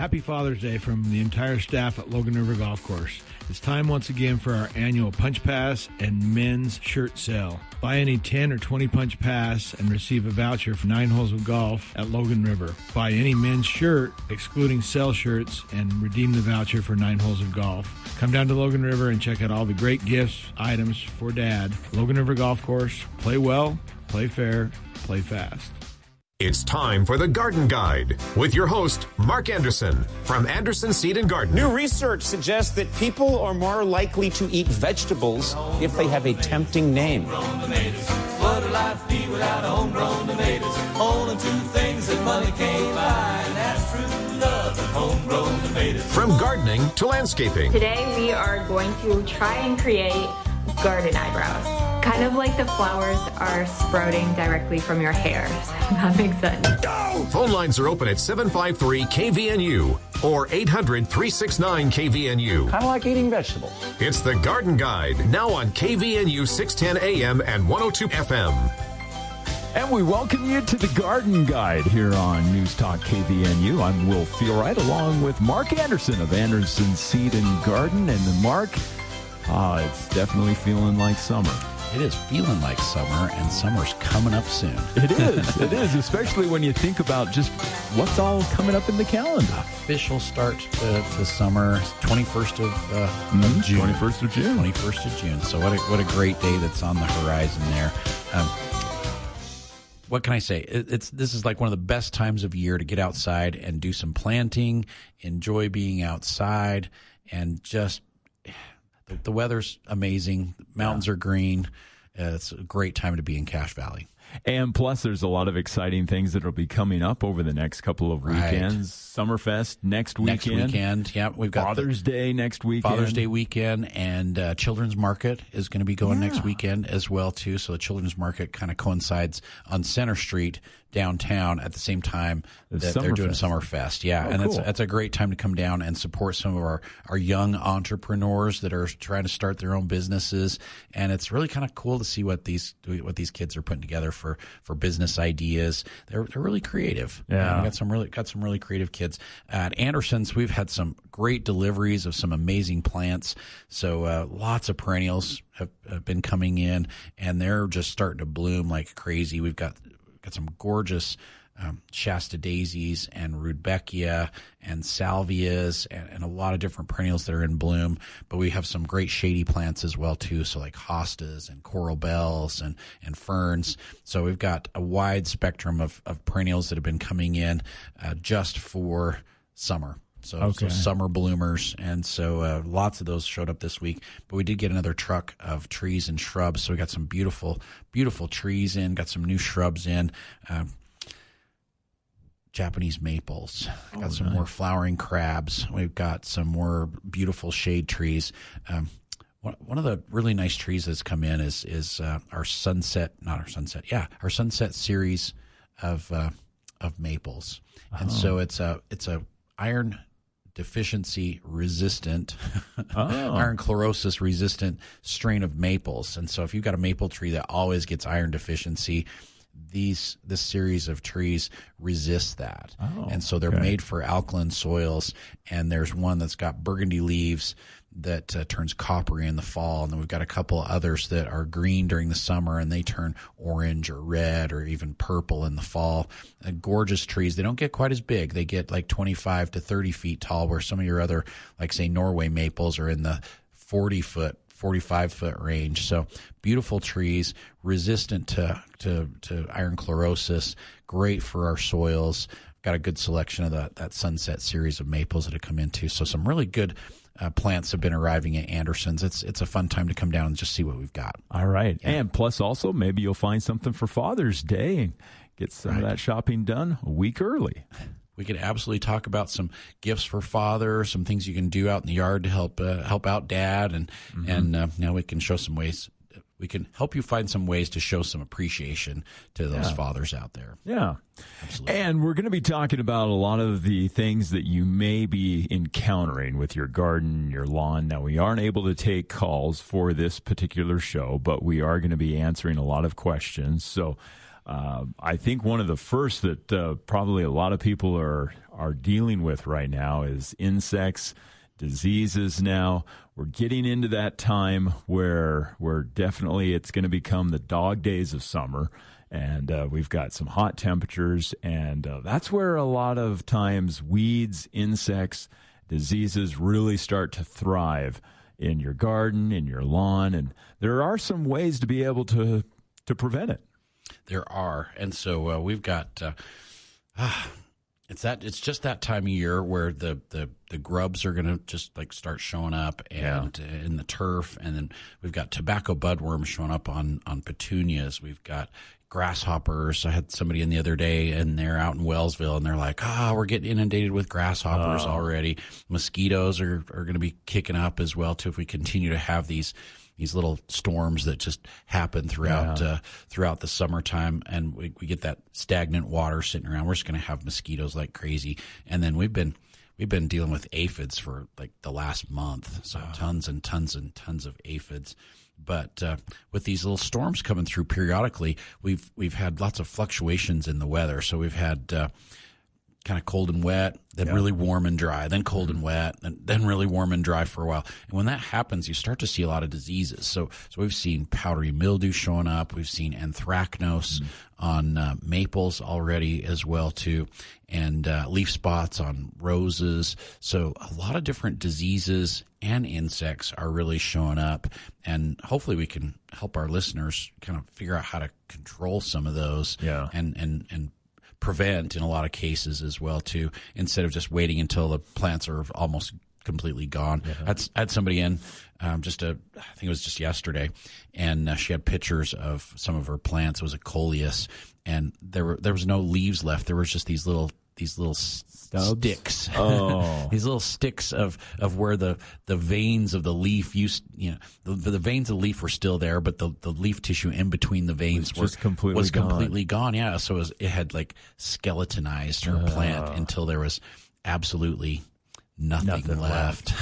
Happy Father's Day from the entire staff at Logan River Golf Course. It's time once again for our annual Punch Pass and men's shirt sale. Buy any 10 or 20 Punch Pass and receive a voucher for 9 holes of golf at Logan River. Buy any men's shirt, excluding sale shirts, and redeem the voucher for 9 holes of golf. Come down to Logan River and check out all the great gifts, items for Dad. Logan River Golf Course. Play well, play fair, play fast. It's time for the Garden Guide with your host, Mark Anderson from Anderson Seed and Garden. New research suggests that people are more likely to eat vegetables if they have a tempting name. What would life be without homegrown tomatoes? Only 2 things that money can't buy, and that's true love and homegrown tomatoes. From gardening to landscaping. Today we are going to try and create garden eyebrows. Kind of like the flowers are sprouting directly from your hair. So that makes sense. Go! Phone lines are open at 753-KVNU or 800-369-KVNU. Kind of like eating vegetables. It's the Garden Guide, now on KVNU 610 AM and 102 FM. And we welcome you to the Garden Guide here on News Talk KVNU. I'm Will Feelright, along with Mark Anderson of Anderson Seed and Garden. And Mark, it's definitely feeling like summer. It is feeling like summer, and summer's coming up soon. It is, especially when you think about just what's all coming up in the calendar. Official start to summer, 21st of June. 21st of June. 21st of June. So what a great day that's on the horizon there. What can I say? This is like one of the best times of year to get outside and do some planting, enjoy being outside, and just the weather's amazing. Mountains are green. It's a great time to be in Cache Valley. And plus, there's a lot of exciting things that will be coming up over the next couple of weekends. Summerfest next weekend. Yeah. We've got Father's Day next weekend. Father's Day weekend, and Children's Market is going to be going next weekend as well, too. So the Children's Market kind of coincides on Center Street downtown at the same time that they're doing Summerfest. Yeah, and cool. that's a great time to come down and support some of our young entrepreneurs that are trying to start their own businesses. And it's really kind of cool to see what these kids are putting together for business ideas. They're really creative. Yeah, we got some really creative kids at Anderson's. We've had some great deliveries of some amazing plants. So lots of perennials have been coming in, and they're just starting to bloom like crazy. We've got some gorgeous Shasta daisies and rudbeckia and salvias and a lot of different perennials that are in bloom. But we have some great shady plants as well, too, so like hostas and coral bells and ferns. So we've got a wide spectrum of perennials that have been coming in just for summer. So summer bloomers, and so lots of those showed up this week. But we did get another truck of trees and shrubs, so we got some beautiful, beautiful trees in, got some new shrubs in. Japanese maples, got some more flowering crabs. We've got some more beautiful shade trees. One of the really nice trees that's come in is our sunset series of maples, and so it's a iron deficiency resistant, iron chlorosis resistant strain of maples. And so if you've got a maple tree that always gets iron deficiency, this series of trees resist that. And so they're made for alkaline soils. And there's one that's got burgundy leaves that turns coppery in the fall. And then we've got a couple others that are green during the summer, and they turn orange or red or even purple in the fall. Gorgeous trees. They don't get quite as big. They get like 25 to 30 feet tall, where some of your other, like say Norway maples, are in the 40-foot, 45-foot range. So beautiful trees, resistant to iron chlorosis, great for our soils. Got a good selection of that sunset series of maples that have come into. So some really good plants have been arriving at Anderson's. It's a fun time to come down and just see what we've got. All right. Yeah. And plus also maybe you'll find something for Father's Day and get some of that shopping done a week early. We could absolutely talk about some gifts for father, some things you can do out in the yard to help out dad, and now we can show some ways. We can help you find some ways to show some appreciation to those fathers out there. Yeah. Absolutely. And we're going to be talking about a lot of the things that you may be encountering with your garden, your lawn. Now, we aren't able to take calls for this particular show, but we are going to be answering a lot of questions. So I think one of the first that probably a lot of people are are dealing with right now is insects, diseases now. We're getting into that time where definitely it's going to become the dog days of summer. And we've got some hot temperatures, and that's where a lot of times weeds, insects, diseases really start to thrive in your garden, in your lawn. And there are some ways to be able to prevent it. There are. And so we've got it's just that time of year where the grubs are going to just like start showing up and in the turf. And then we've got tobacco budworms showing up on petunias. We've got grasshoppers. I had somebody in the other day, and they're out in Wellsville, and they're like, we're getting inundated with grasshoppers already. Mosquitoes are going to be kicking up as well, too, if we continue to have these little storms that just happen throughout the summertime, and we get that stagnant water sitting around. We're just going to have mosquitoes like crazy. And then we've been dealing with aphids for like the last month, so tons and tons and tons of aphids. But with these little storms coming through periodically, we've had lots of fluctuations in the weather. So we've had kind of cold and wet, then really warm and dry, then cold and wet, and then really warm and dry for a while. And when that happens, you start to see a lot of diseases. So we've seen powdery mildew showing up. We've seen anthracnose on maples already as well too, and leaf spots on roses. So a lot of different diseases and insects are really showing up, and hopefully we can help our listeners kind of figure out how to control some of those and prevent in a lot of cases as well too, instead of just waiting until the plants are almost completely gone. I had somebody in I think it was just yesterday, and she had pictures of some of her plants. It was a coleus, and there was no leaves left. There was just these little sticks. These little sticks of where the veins of the leaf the veins of the leaf were still there, but the leaf tissue in between the veins was completely gone. Yeah, so it had like skeletonized her plant until there was absolutely nothing left.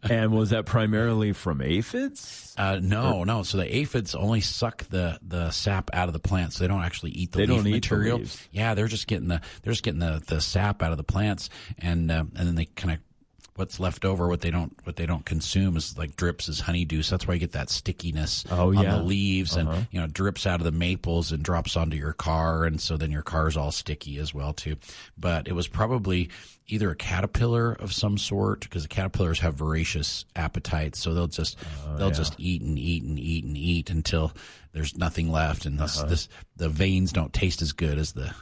And was that primarily from aphids? No. So the aphids only suck the sap out of the plant, so they don't actually eat the leaf material. Yeah, they're just getting the sap out of the plants, and then they kind of, what's left over, what they don't consume is like drips as honeydew. So that's why you get that stickiness on the leaves, and drips out of the maples and drops onto your car, and so then your car's all sticky as well too. But it was probably either a caterpillar of some sort, because the caterpillars have voracious appetites, so they'll just eat and eat and eat and eat until there's nothing left, and the veins don't taste as good as the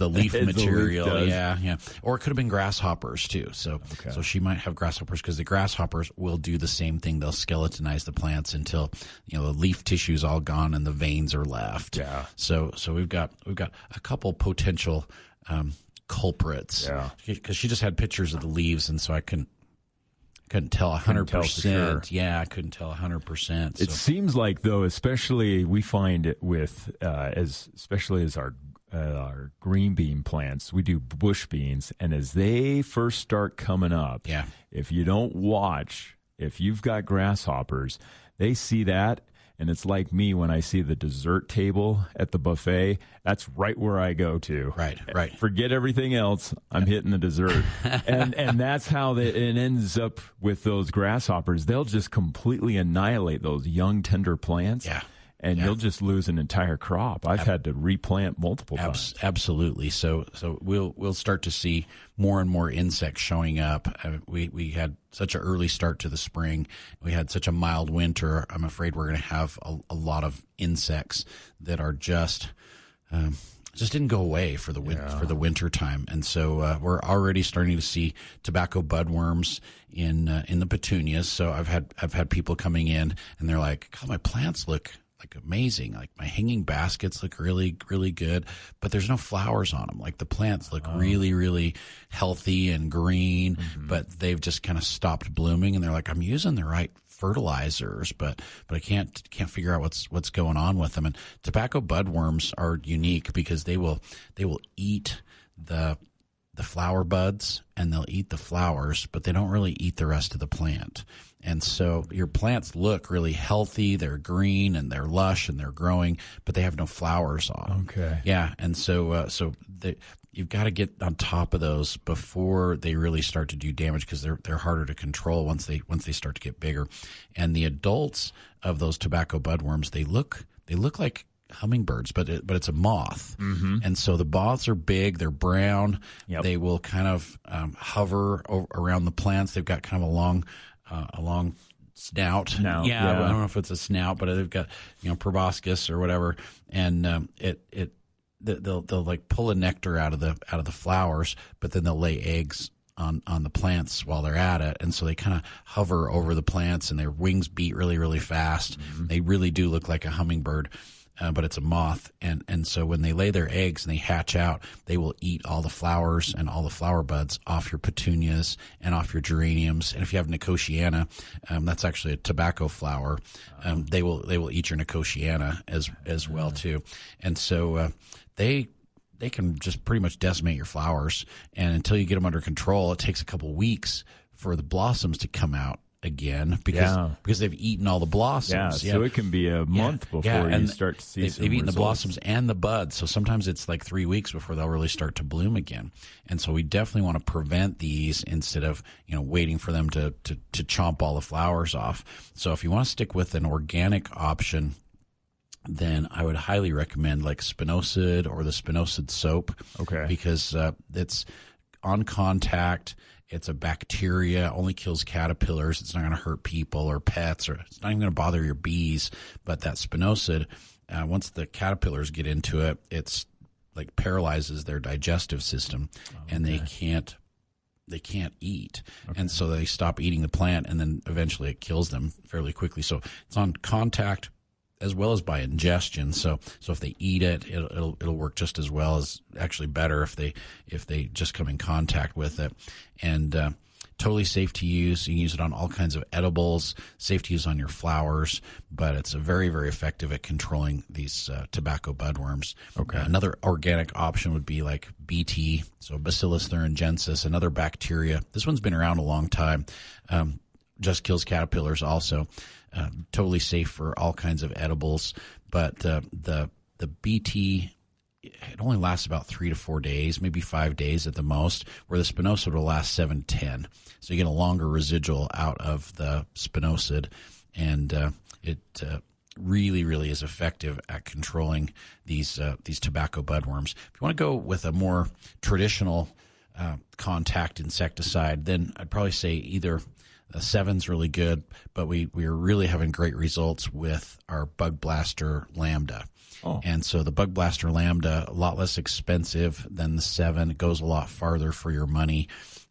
leaf material. The leaf yeah. Or it could have been grasshoppers too. So she might have grasshoppers, because the grasshoppers will do the same thing. They'll skeletonize the plants until the leaf tissue's all gone and the veins are left. Yeah. So we've got a couple potential culprits. Yeah. Because she just had pictures of the leaves, and so I couldn't tell 100%. Yeah, I couldn't tell 100%. It seems like, though, especially we find it with especially as our green bean plants, we do bush beans, and as they first start coming up, if you don't watch, if you've got grasshoppers, they see that. And it's like me when I see the dessert table at the buffet. That's right where I go to. Right. Forget everything else. I'm hitting the dessert. and that's how it ends up with those grasshoppers. They'll just completely annihilate those young, tender plants. Yeah. And you'll just lose an entire crop. I've had to replant multiple times. Absolutely. So we'll start to see more and more insects showing up. We had such an early start to the spring. We had such a mild winter. I'm afraid we're going to have a lot of insects that are just didn't go away for the winter time. And so we're already starting to see tobacco budworms in the petunias. So I've had people coming in, and they're like, "God, my plants look like amazing. Like my hanging baskets look really, really good, but there's no flowers on them. Like the plants look really, really healthy and green, but they've just kind of stopped blooming." And they're like, "I'm using the right fertilizers, but I can't figure out what's going on with them." And tobacco budworms are unique because they will eat the flower buds, and they'll eat the flowers, but they don't really eat the rest of the plant. And so your plants look really healthy. They're green and they're lush and they're growing, but they have no flowers on. Okay. Yeah. And so you've got to get on top of those before they really start to do damage, because they're harder to control once they start to get bigger. And the adults of those tobacco budworms, they look like hummingbirds, but it's a moth. And so the moths are big, they're brown. They will kind of hover around the plants. They've got kind of a long snout. I don't know if it's a snout, but they've got proboscis or whatever, and they'll like pull the nectar out of the flowers, but then they'll lay eggs on the plants while they're at it, and so they kind of hover over the plants, and their wings beat really, really fast. They really do look like a hummingbird. But it's a moth, and so when they lay their eggs and they hatch out, they will eat all the flowers and all the flower buds off your petunias and off your geraniums. And if you have Nicotiana, that's actually a tobacco flower. They will eat your Nicotiana as well too. And so they can just pretty much decimate your flowers. And until you get them under control, it takes a couple weeks for the blossoms to come out again, because they've eaten all the blossoms. So it can be a month before you start to see some they've eaten results. the blossoms and the buds, so sometimes it's like 3 weeks before they'll really start to bloom again. And so we definitely want to prevent these instead of waiting for them to chomp all the flowers off. So if you want to stick with an organic option, then I would highly recommend like spinosad or the spinosad soap. Because it's on contact. It's a bacteria, only kills caterpillars. It's not going to hurt people or pets, or it's not even going to bother your bees. But that spinosad, once the caterpillars get into it, it's like paralyzes their digestive system, and they can't eat. And so they stop eating the plant, and then eventually it kills them fairly quickly. So it's on contact as well as by ingestion. So if they eat it, it'll work just as well, as actually better if they just come in contact with it. And totally safe to use. You can use it on all kinds of edibles, safe to use on your flowers, but it's very, very effective at controlling these tobacco budworms. Another organic option would be like BT, so Bacillus thuringiensis, another bacteria. This one's been around a long time. Just kills caterpillars also. Totally safe for all kinds of edibles, but the BT, it only lasts about 3 to 4 days, maybe 5 days at the most, where the spinosad will last 7 to 10. So you get a longer residual out of the spinosad, and it really, really is effective at controlling these tobacco budworms. If you want to go with a more traditional contact insecticide, then I'd probably say either 7's really good, but we are really having great results with our Bug Blaster Lambda. And so the Bug Blaster Lambda, a lot less expensive than the 7. It goes a lot farther for your money.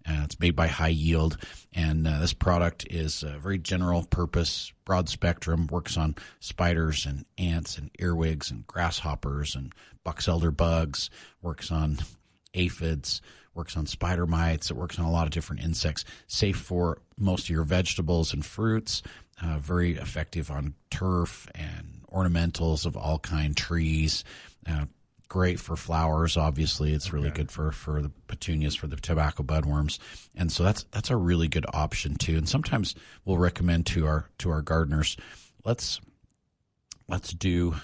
It's made by High Yield, and this product is very general purpose, broad spectrum, works on spiders and ants and earwigs and grasshoppers and box elder bugs, works on aphids, works on spider mites. It works on a lot of different insects. Safe for most of your vegetables and fruits. Very effective on turf and ornamentals of all kind trees. Great for flowers. Obviously, it's really good for the petunias, for the tobacco budworms, and so that's a really good option too. And sometimes we'll recommend to our gardeners, let's do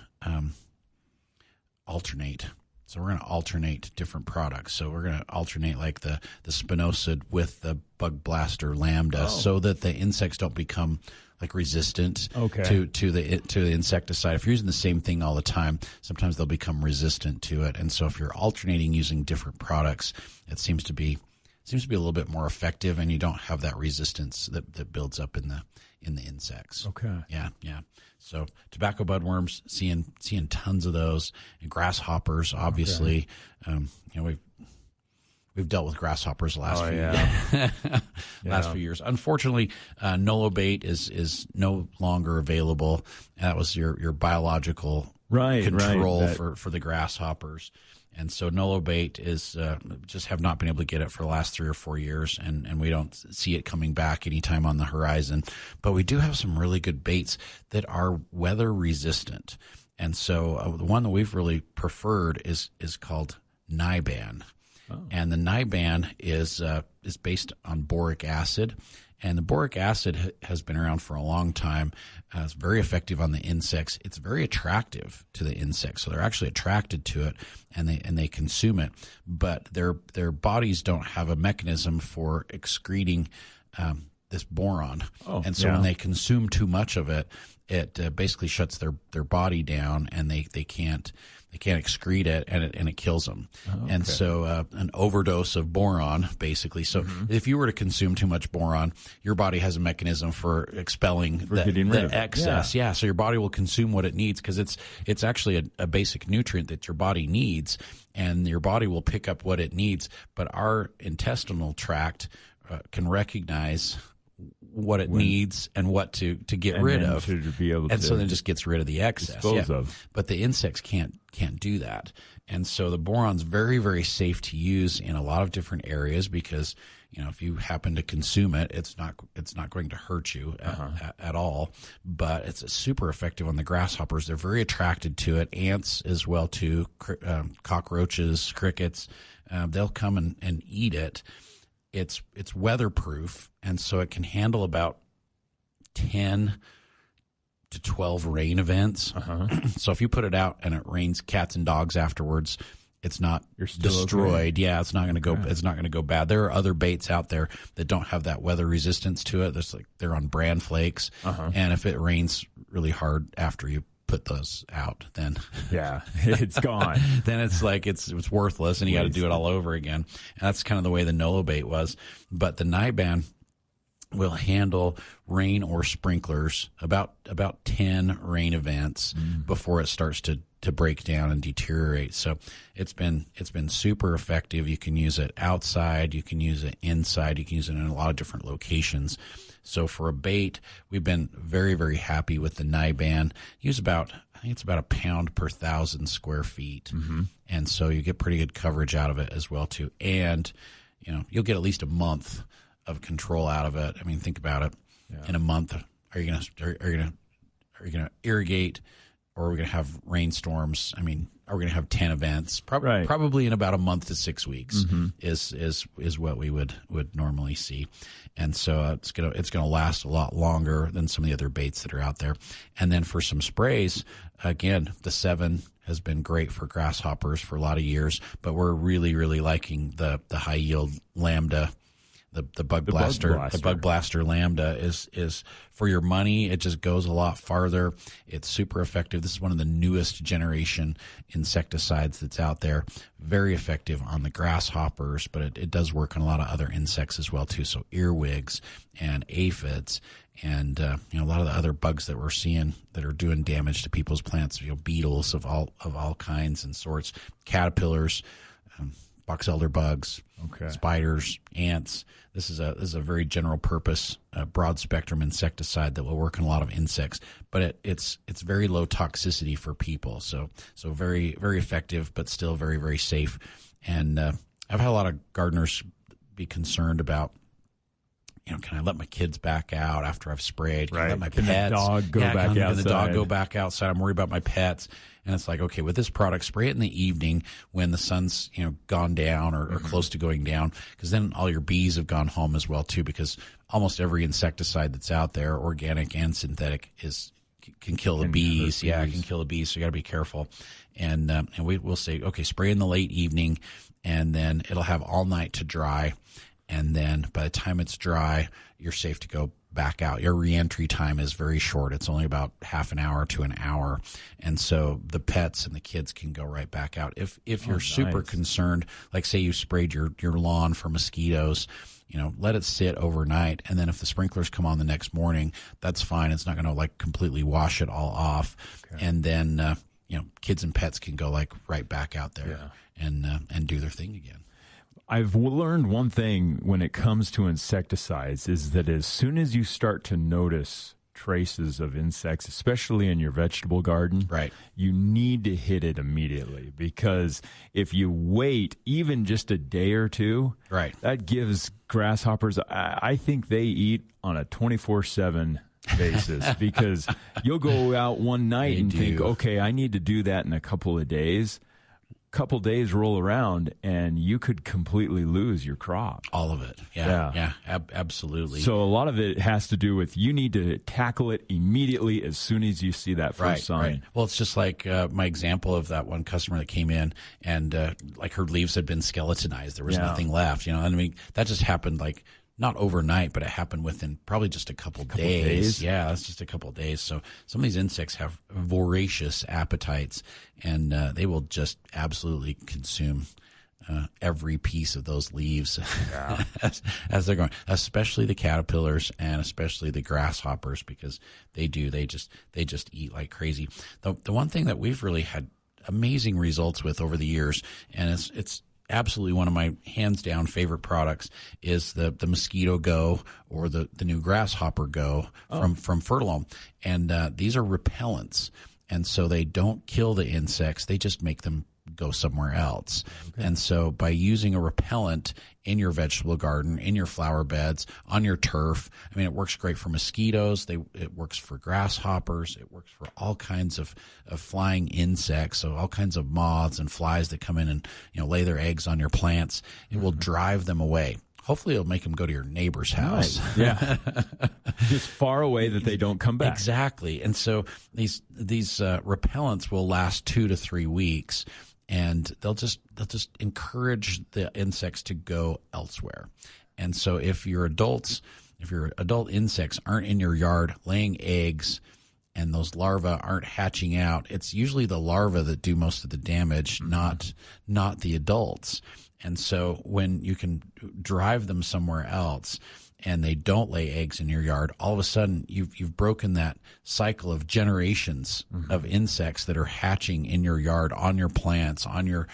alternate. So we're going to alternate different products. So we're going to alternate like the spinosad with the Bug Blaster Lambda, so that the insects don't become like resistant to the insecticide. If you're using the same thing all the time, sometimes they'll become resistant to it. And so if you're alternating using different products, it seems to be a little bit more effective, and you don't have that resistance that builds up in the insects. Yeah. So tobacco budworms, seeing tons of those, and grasshoppers. Obviously, we've dealt with grasshoppers the last few years. Unfortunately, Nolobate is no longer available. That was your biological control for the grasshoppers. And so Nolobate is just have not been able to get it for the last 3 or 4 years, and we don't see it coming back anytime on the horizon. But we do have some really good baits that are weather resistant. And so the one that we've really preferred is called Niban. And the Niban is is based on boric acid. And the boric acid has been around for a long time. It's very effective on the insects. It's very attractive to the insects, so they're actually attracted to it, and they consume it. But their bodies don't have a mechanism for excreting this boron, and so when they consume too much of it, it basically shuts their body down, and they can't excrete it, and it kills them. And so an overdose of boron, basically. So if you were to consume too much boron, your body has a mechanism for expelling the excess. Yeah. So your body will consume what it needs, because it's actually a basic nutrient that your body needs, and your body will pick up what it needs. But our intestinal tract can recognize what it needs and what to get rid of, to be able and so then it just gets rid of the excess. Dispose of. But the insects can't do that, and so the boron's very, very safe to use in a lot of different areas, because if you happen to consume it, it's not going to hurt you at all. But it's super effective on the grasshoppers. They're very attracted to it. Ants as well too, cockroaches, crickets. They'll come and eat it. It's weatherproof, and so it can handle about 10 to 12 rain events. So if you put it out and it rains cats and dogs afterwards, it's not destroyed. Okay. Yeah, it's not going to go. It's not going to go bad. There are other baits out there that don't have that weather resistance to it. They're on bran flakes, and if it rains really hard after you put those out, then it's gone. Then it's like it's worthless, and you got to do it all over again. And that's kind of the way the Nolo bait was. But the Nyban will handle rain or sprinklers about 10 rain events before it starts to break down and deteriorate. So it's been super effective. You can use it outside, you can use it inside, you can use it in a lot of different locations. So for a bait, we've been very, very happy with the Nyban. Use I think it's about a pound per 1,000 square feet. And so you get pretty good coverage out of it as well too. And, you'll get at least a month of control out of it. I mean, think about it. In a month, are you going to irrigate, or are we going to have rainstorms? I mean, are we going to have 10 events? Probably in about a month to 6 weeks is what we would normally see. And so it's gonna last a lot longer than some of the other baits that are out there. And then for some sprays, again, the 7 has been great for grasshoppers for a lot of years, but we're really, really liking the high yield Lambda. The Bug Blaster. The Bug Blaster Lambda is for your money. It just goes a lot farther. It's super effective. This is one of the newest generation insecticides that's out there. Very effective on the grasshoppers, but it does work on a lot of other insects as well too. So earwigs and aphids and a lot of the other bugs that we're seeing that are doing damage to people's plants. Beetles of all kinds and sorts, caterpillars. Box elder bugs, spiders, ants. This is a very general purpose, broad spectrum insecticide that will work on a lot of insects, but it's very low toxicity for people. So very, very effective, but still very, very safe. And I've had a lot of gardeners be concerned about, can I let my kids back out after I've sprayed? Can I let my pets? The dog go back outside? Can the dog go back outside? I'm worried about my pets. And it's like, okay, with this product, spray it in the evening when the sun's, gone down or close to going down, because then all your bees have gone home as well too, because almost every insecticide that's out there, organic and synthetic, can kill the bees. Yeah, it can kill the bees, so you got to be careful. And we'll say, okay, spray in the late evening, and then it'll have all night to dry. And then by the time it's dry, you're safe to go back out. Your reentry time is very short. It's only about half an hour to an hour. And so the pets and the kids can go right back out. If you're super concerned, like say you sprayed your lawn for mosquitoes, let it sit overnight. And then if the sprinklers come on the next morning, that's fine. It's not going to completely wash it all off. Okay. And then, kids and pets can go right back out there and do their thing again. I've learned one thing when it comes to insecticides is that as soon as you start to notice traces of insects, especially in your vegetable garden, you need to hit it immediately, because if you wait even just a day or two, that gives grasshoppers, I think they eat on a 24/7 basis, because you'll go out one night and think, okay, I need to do that in a couple of days. couple days roll around and you could completely lose your crop. All of it. Absolutely. So a lot of it has to do with you need to tackle it immediately as soon as you see that first sign. Right. Well, it's just like my example of that one customer that came in and like her leaves had been skeletonized. There was nothing left, And I mean, that just happened like not overnight, but it happened within probably just a couple days. Yeah, that's just a couple of days. So some of these insects have voracious appetites, and they will just absolutely consume every piece of those leaves as they're going, especially the caterpillars and especially the grasshoppers, because they just eat like crazy. The one thing that we've really had amazing results with over the years, and it's absolutely one of my hands down favorite products, is the Mosquito Go or the new Grasshopper Go from Fertilome. And these are repellents. And so they don't kill the insects. They just make them go somewhere else. Okay. And so by using a repellent in your vegetable garden, in your flower beds, on your turf, I mean, it works great for mosquitoes. It works for grasshoppers. It works for all kinds of flying insects. So all kinds of moths and flies that come in and, lay their eggs on your plants. It will drive them away. Hopefully it'll make them go to your neighbor's house. Nice. Yeah. Just far away that they don't come back. Exactly. And so these repellents will last 2 to 3 weeks. And they'll just encourage the insects to go elsewhere. And so if your adult insects aren't in your yard laying eggs and those larvae aren't hatching out, it's usually the larvae that do most of the damage, not the adults. And so when you can drive them somewhere else and they don't lay eggs in your yard, all of a sudden you've broken that cycle of generations of insects that are hatching in your yard, on your plants, on your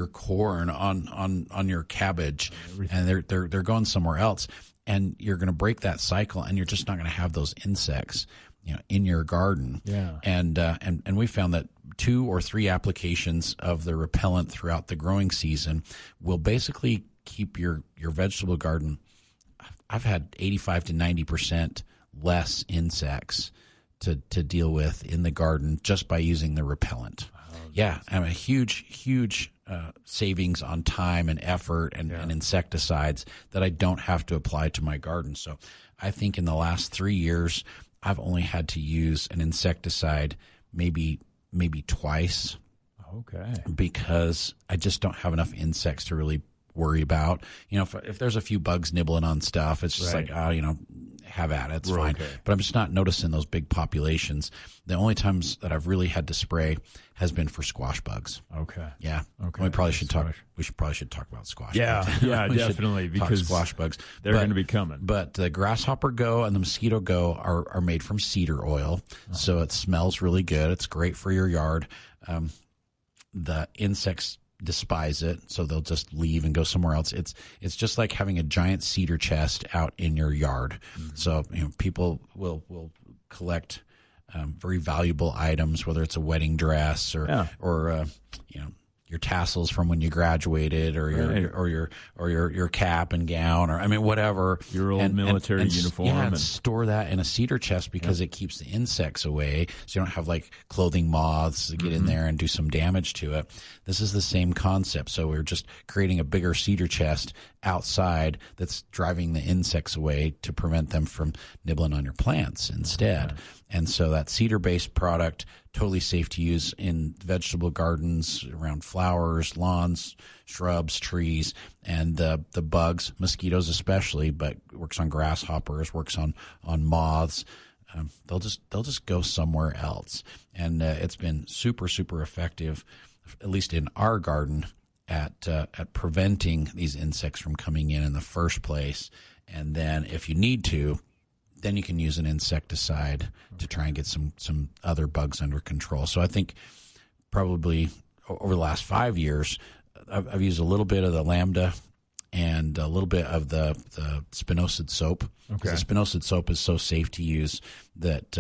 corn, on your cabbage, and they're going somewhere else. And you're going to break that cycle, and you're just not going to have those insects, in your garden. Yeah. And we found that 2 or 3 applications of the repellent throughout the growing season will basically keep your vegetable garden. I've had 85 to 90% less insects to deal with in the garden just by using the repellent. Yeah, I mean, huge savings on time and effort and insecticides that I don't have to apply to my garden. So I think in the last 3 years, I've only had to use an insecticide maybe twice. Okay. Because I just don't have enough insects to really worry about. If there's a few bugs nibbling on stuff, it's just like, have at it. It's fine. Okay. But I'm just not noticing those big populations. The only times that I've really had to spray has been for squash bugs. Okay. Yeah. Okay. We probably should talk about squash bugs. Yeah, definitely, because squash bugs. They're going to be coming. But the Grasshopper Go and the Mosquito Go are made from cedar oil. So it smells really good. It's great for your yard. The insects despise it, so they'll just leave and go somewhere else. It's just like having a giant cedar chest out in your yard. So people will collect very valuable items, whether it's a wedding dress or your tassels from when you graduated, or your cap and gown, or whatever, your old military uniform, and store that in a cedar chest because it keeps the insects away, so you don't have like clothing moths that get in there and do some damage to it. This is the same concept. So we're just creating a bigger cedar chest outside that's driving the insects away to prevent them from nibbling on your plants instead. Okay. And so that cedar-based product, totally safe to use in vegetable gardens, around flowers, lawns, shrubs, trees, and the bugs, mosquitoes especially, but works on grasshoppers, works on moths. They'll just go somewhere else. And it's been super, super effective, at least in our garden, at preventing these insects from coming in the first place. And then if you need to, then you can use an insecticide to try and get some other bugs under control. So I think probably over the last 5 years, I've used a little bit of the Lambda and a little bit of the spinosad soap. Okay. The spinosad soap is so safe to use that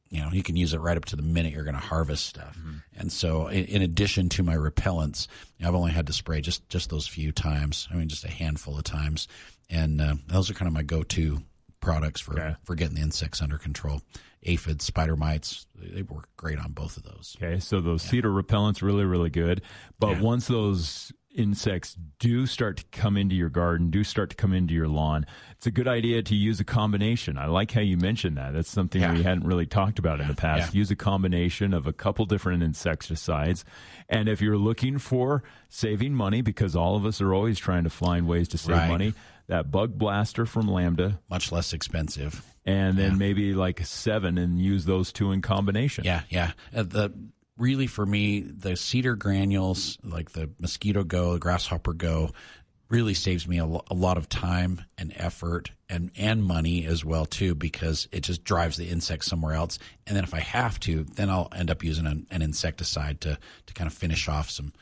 you can use it right up to the minute you're going to harvest stuff. And so in addition to my repellents, I've only had to spray just those few times. Just a handful of times. And those are kind of my go-to products for getting the insects under control. Aphids, spider mites, they work great on both of those. Okay, so those cedar repellents really, really good. But once those insects do start to come into your garden, do start to come into your lawn, it's a good idea to use a combination. I like how you mentioned that. That's something we hadn't really talked about in the past. Use a combination of a couple different insecticides. And if you're looking for saving money, because all of us are always trying to find ways to save money, that Bug Blaster from Lambda. Much less expensive. And then maybe like 7 and use those 2 in combination. Really, for me, the cedar granules, like the Mosquito Go, the Grasshopper Go, really saves me a lot of time and effort and money as well, too, because it just drives the insects somewhere else. And then if I have to, then I'll end up using an insecticide to kind of finish off some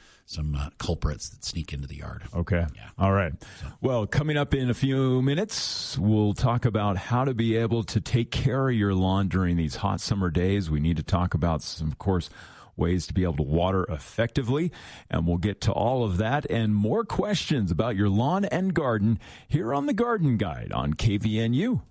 culprits that sneak into the yard. Okay. Yeah. All right. Well, coming up in a few minutes, we'll talk about how to be able to take care of your lawn during these hot summer days. We need to talk about some, of course, ways to be able to water effectively. And we'll get to all of that and more questions about your lawn and garden here on The Garden Guide on KVNU.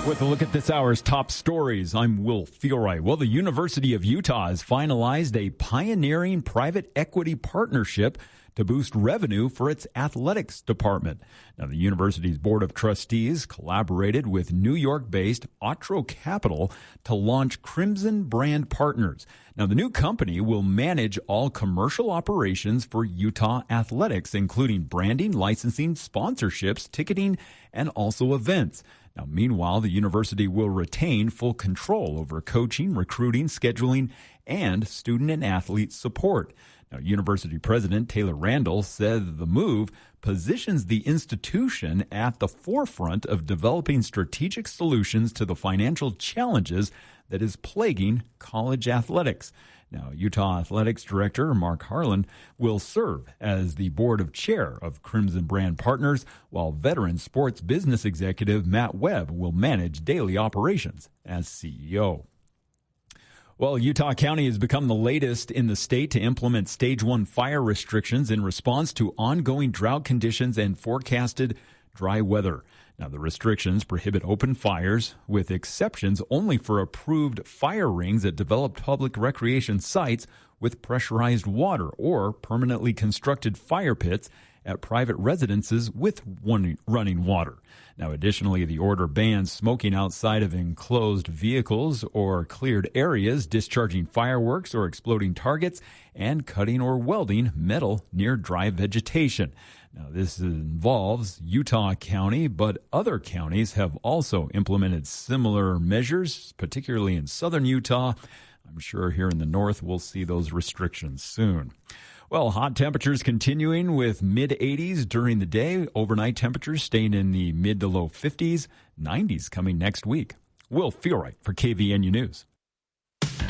With a look at this hour's top stories, I'm Will Feelright. Well, the University of Utah has finalized a pioneering private equity partnership to boost revenue for its athletics department. Now, the university's board of trustees collaborated with New York-based Otro Capital to launch Crimson Brand Partners. Now, the new company will manage all commercial operations for Utah athletics, including branding, licensing, sponsorships, ticketing, and also events. Now, meanwhile, the university will retain full control over coaching, recruiting, scheduling, and student and athlete support. Now, University President Taylor Randall said the move positions the institution at the forefront of developing strategic solutions to the financial challenges that is plaguing college athletics. Now, Utah Athletics Director Mark Harlan will serve as the board of chair of Crimson Brand Partners, while veteran sports business executive Matt Webb will manage daily operations as CEO. Well, Utah County has become the latest in the state to implement Stage 1 fire restrictions in response to ongoing drought conditions and forecasted dry weather. Now, the restrictions prohibit open fires, with exceptions only for approved fire rings at developed public recreation sites with pressurized water or permanently constructed fire pits at private residences with running water. Now, additionally, the order bans smoking outside of enclosed vehicles or cleared areas, discharging fireworks or exploding targets, and cutting or welding metal near dry vegetation. Now, this involves Utah County, but other counties have also implemented similar measures, particularly in southern Utah. I'm sure here in the north we'll see those restrictions soon. Well, hot temperatures continuing with mid-80s during the day. Overnight temperatures staying in the mid to low 50s. 90s coming next week. Will Feelright for KVNU News.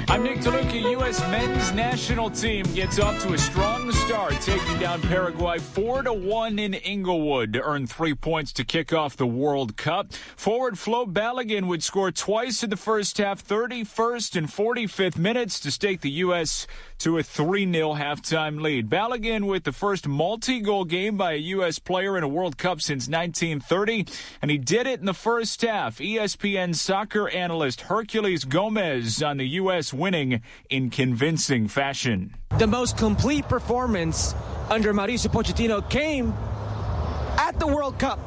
I'm Nick DeLuca. U.S. men's national team gets off to a strong start, taking down Paraguay 4-1 in Inglewood to earn 3 points to kick off the World Cup. Forward Flo Balogun would score twice in the first half, 31st and 45th minutes, to stake the U.S. to a 3-0 halftime lead. Balogun with the first multi-goal game by a U.S. player in a World Cup since 1930, and he did it in the first half. ESPN soccer analyst Hercules Gomez on the U.S. winning in convincing fashion. The most complete performance under Mauricio Pochettino came at the World Cup.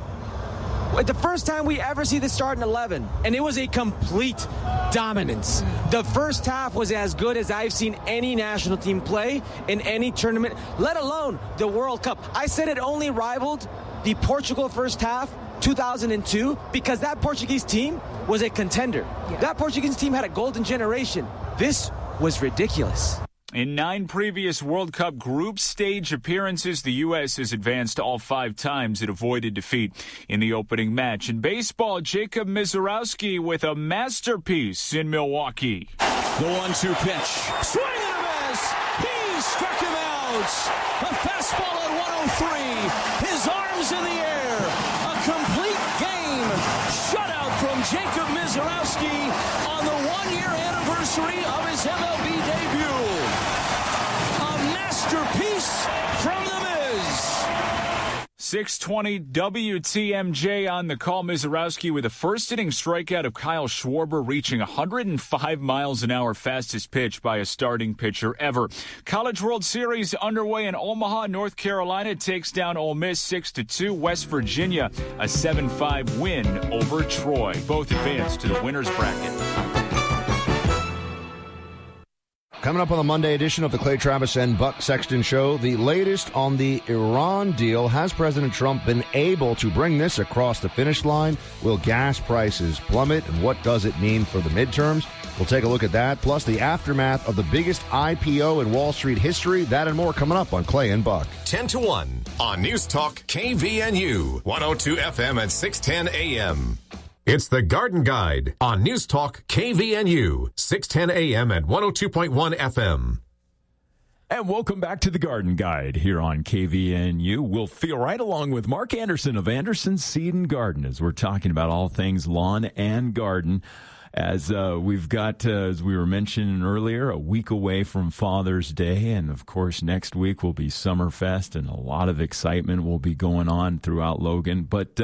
The first time we ever see the starting 11, and it was a complete dominance. The first half was as good as I've seen any national team play in any tournament, let alone the World Cup. I said it only rivaled the Portugal first half 2002 because that Portuguese team was a contender. Yeah. That Portuguese team had a golden generation. This was ridiculous. In 9 previous World Cup group stage appearances, the U.S. has advanced all 5 times. It avoided defeat in the opening match. In baseball, Jacob Misiorowski with a masterpiece in Milwaukee. The 1-2 pitch. Swing and a miss. He struck him out. A fastball at 103. His arms in the air. A complete game. Shutout from Jacob Misiorowski on the 1-year anniversary of his MLB debut. A masterpiece from the Miz. 6:20 WTMJ on the call. Mizorowski with a first-inning strikeout of Kyle Schwarber, reaching 105 miles an hour, fastest pitch by a starting pitcher ever. College World Series underway in Omaha. North Carolina takes down Ole Miss 6-2. West Virginia, a 7-5 win over Troy. Both advanced to the winner's bracket. Coming up on the Monday edition of the Clay Travis and Buck Sexton Show, the latest on the Iran deal. Has President Trump been able to bring this across the finish line? Will gas prices plummet, and what does it mean for the midterms? We'll take a look at that, plus the aftermath of the biggest IPO in Wall Street history. That and more coming up on Clay and Buck. 10 to 1 on News Talk KVNU, 102 FM at 610 AM. It's the Garden Guide on News Talk KVNU, 610 AM and 102.1 FM. And welcome back to the Garden Guide here on KVNU. We'll feel right along with Mark Anderson of Anderson Seed and Garden as we're talking about all things lawn and garden. As we've got, as we were mentioning earlier, a week away from Father's Day. And, of course, next week will be Summerfest, and a lot of excitement will be going on throughout Logan. But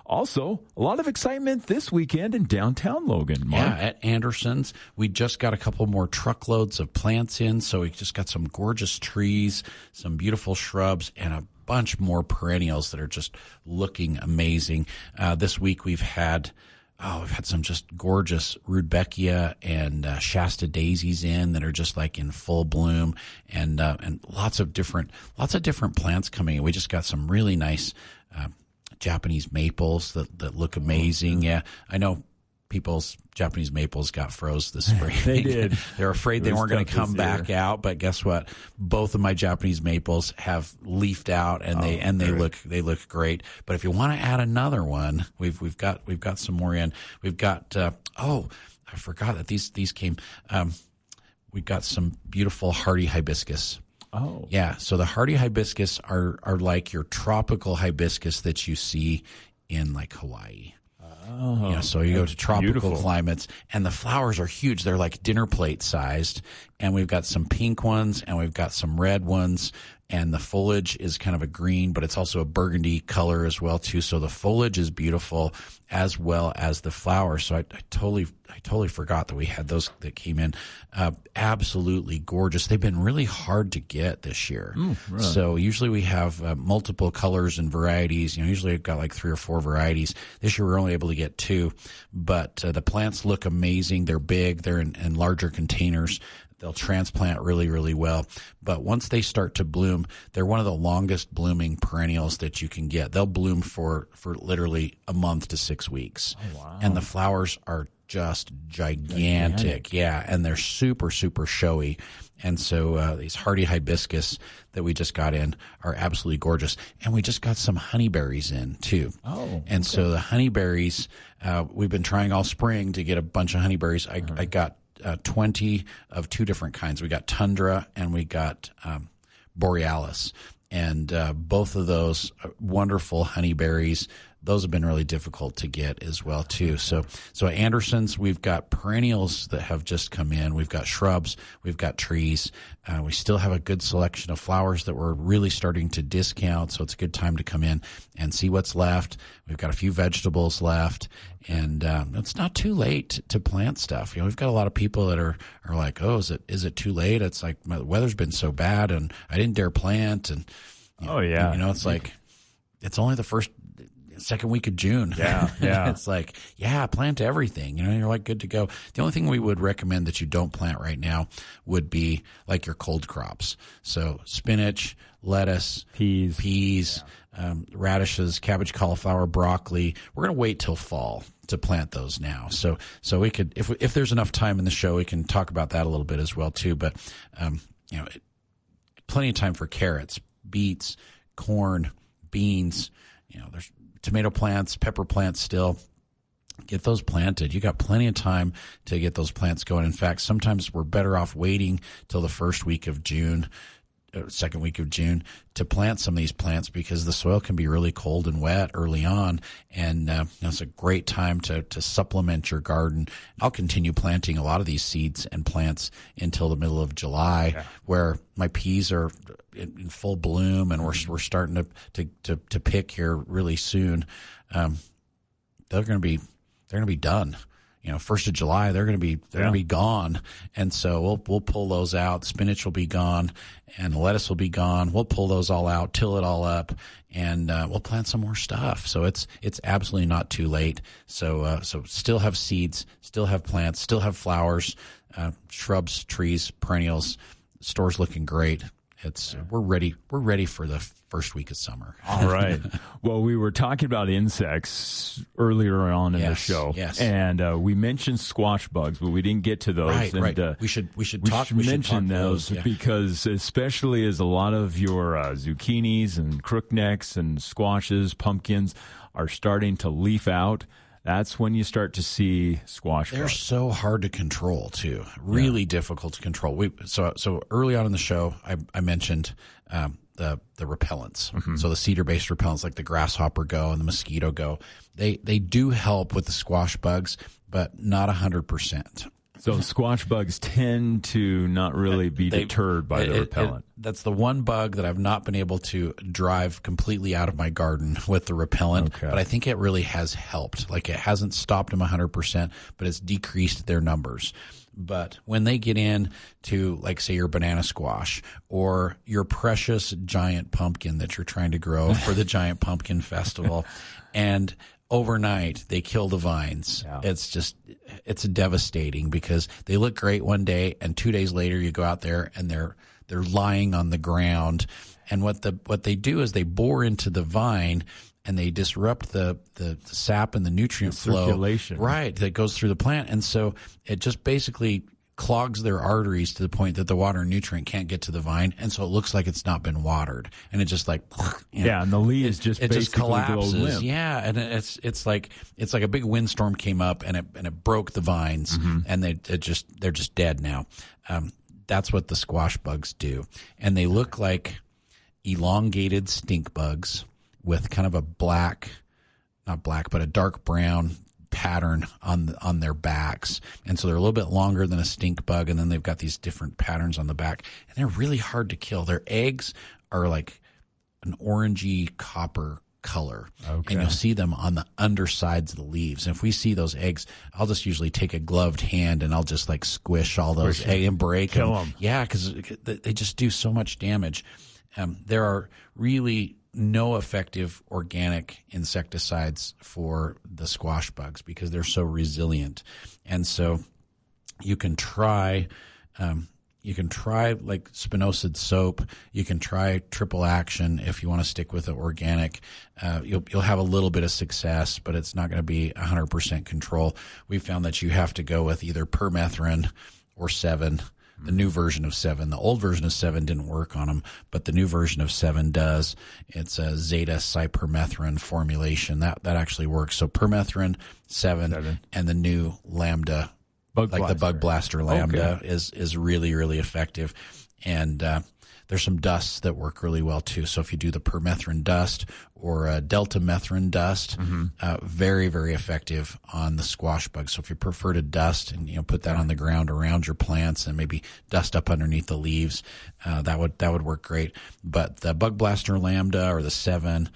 also, a lot of excitement this weekend in downtown Logan, Mark. Yeah, at Anderson's. We just got a couple more truckloads of plants in, so we just got some gorgeous trees, some beautiful shrubs, and a bunch more perennials that are just looking amazing. This week we've had some just gorgeous Rudbeckia and Shasta daisies in that are just like in full bloom, and lots of different plants coming in. We just got some really nice Japanese maples that look amazing. Yeah, I know people's Japanese maples got froze this spring. They did. They're afraid they weren't going to come back out, but guess what? Both of my Japanese maples have leafed out, and they look great. But if you want to add another one, we've got some more in. We've got I forgot that these came. We've got some beautiful hardy hibiscus. Oh. Yeah, so the hardy hibiscus are like your tropical hibiscus that you see in like Hawaii. Oh, yeah, so you go to tropical beautiful climates, and the flowers are huge. They're like dinner plate sized, and we've got some pink ones, and we've got some red ones, and the foliage is kind of a green, but it's also a burgundy color as well too. So the foliage is beautiful as well as the flowers. So I totally forgot that we had those that came in. Absolutely gorgeous. They've been really hard to get this year. Really? So usually we have multiple colors and varieties. Usually I've got like 3 or 4 varieties. This year we're only able to get 2, but the plants look amazing. They're big. They're in larger containers. They'll transplant really, really well. But once they start to bloom, they're one of the longest blooming perennials that you can get. They'll bloom for literally a month to 6 weeks. Oh, wow. And the flowers are just gigantic. Yeah, and they're super, super showy. And so these hardy hibiscus that we just got in are absolutely gorgeous. And we just got some honeyberries in, too. Oh, and so the honeyberries, we've been trying all spring to get a bunch of honeyberries. I got 20 of 2 different kinds. We got Tundra and we got Borealis. And both of those wonderful honeyberries, those have been really difficult to get as well, too. So at Anderson's, we've got perennials that have just come in. We've got shrubs. We've got trees. We still have a good selection of flowers that we're really starting to discount, so it's a good time to come in and see what's left. We've got a few vegetables left, and it's not too late to plant stuff. We've got a lot of people that are like, oh, is it too late? It's like, the weather's been so bad, and I didn't dare plant. And it's like, it's only the second week of June. Yeah. It's like, plant everything. You're like good to go. The only thing we would recommend that you don't plant right now would be like your cold crops. So spinach, lettuce, peas, radishes, cabbage, cauliflower, broccoli. We're going to wait till fall to plant those now. So we could, if there's enough time in the show, we can talk about that a little bit as well too. But plenty of time for carrots, beets, corn, beans. There's tomato plants, pepper plants still. Get those planted. You got plenty of time to get those plants going. In fact, sometimes we're better off waiting till the first week of June, second week of June to plant some of these plants because the soil can be really cold and wet early on. And it's a great time to supplement your garden. I'll continue planting a lot of these seeds and plants until the middle of July, where my peas are in full bloom, and we're starting to pick here really soon. They're going to be done. 1st of July, they're going to be gone, and so we'll pull those out. Spinach will be gone, and lettuce will be gone. We'll pull those all out, till it all up, and we'll plant some more stuff. So it's absolutely not too late. So still have seeds, still have plants, still have flowers, shrubs, trees, perennials. The store's looking great. We're ready for the first week of summer. All right. Well, we were talking about insects earlier on in the show. Yes. And we mentioned squash bugs, but we didn't get to those. Right. And, We should mention those because especially as a lot of your zucchinis and crooknecks and squashes, pumpkins are starting to leaf out. That's when you start to see squash bugs. They're so hard to control, too. Really difficult to control. So early on in the show, I mentioned the repellents. Mm-hmm. So the cedar-based repellents like the grasshopper go and the mosquito go. They do help with the squash bugs, but not 100%. So squash bugs tend to not really be deterred by the repellent. That's the one bug that I've not been able to drive completely out of my garden with the repellent, but I think it really has helped. Like, it hasn't stopped them 100%, but it's decreased their numbers. But when they get in to, like, say, your banana squash or your precious giant pumpkin that you're trying to grow for the Giant Pumpkin Festival, and overnight they kill the vines. Yeah. It's devastating because they look great one day, and 2 days later you go out there and they're lying on the ground. And what they do is they bore into the vine and they disrupt the sap and the nutrient flow. Circulation. Right, that goes through the plant. And so it just basically clogs their arteries to the point that the water and nutrient can't get to the vine, and so it looks like it's not been watered, and it just and the leaves just collapses. Go limp. Yeah, and it's like a big windstorm came up and it broke the vines, and they're just dead now. That's what the squash bugs do, and they look like elongated stink bugs with kind of a a dark brown pattern on their backs, and so they're a little bit longer than a stink bug, and then they've got these different patterns on the back, and they're really hard to kill. Their eggs are like an orangey copper color, and you'll see them on the undersides of the leaves. And if we see those eggs, I'll just usually take a gloved hand and I'll just like squish all those eggs and break them. Yeah, because they just do so much damage. There are really no effective organic insecticides for the squash bugs because they're so resilient. And so you can try like spinosad soap. You can try triple action if you want to stick with the organic. You'll have a little bit of success, but it's not going to be 100% control. We found that you have to go with either permethrin or 7. The new version of 7. The old version of 7 didn't work on them, but the new version of 7 does. It's a zeta-cypermethrin formulation. That actually works. So permethrin, 7, and the new Lambda, the Bug Blaster Lambda is really, really effective. And there's some dusts that work really well too. So if you do the permethrin dust or a deltamethrin dust, very, very effective on the squash bug. So if you prefer to dust and put that on the ground around your plants and maybe dust up underneath the leaves, that would work great. But the Bug Blaster Lambda or the 7,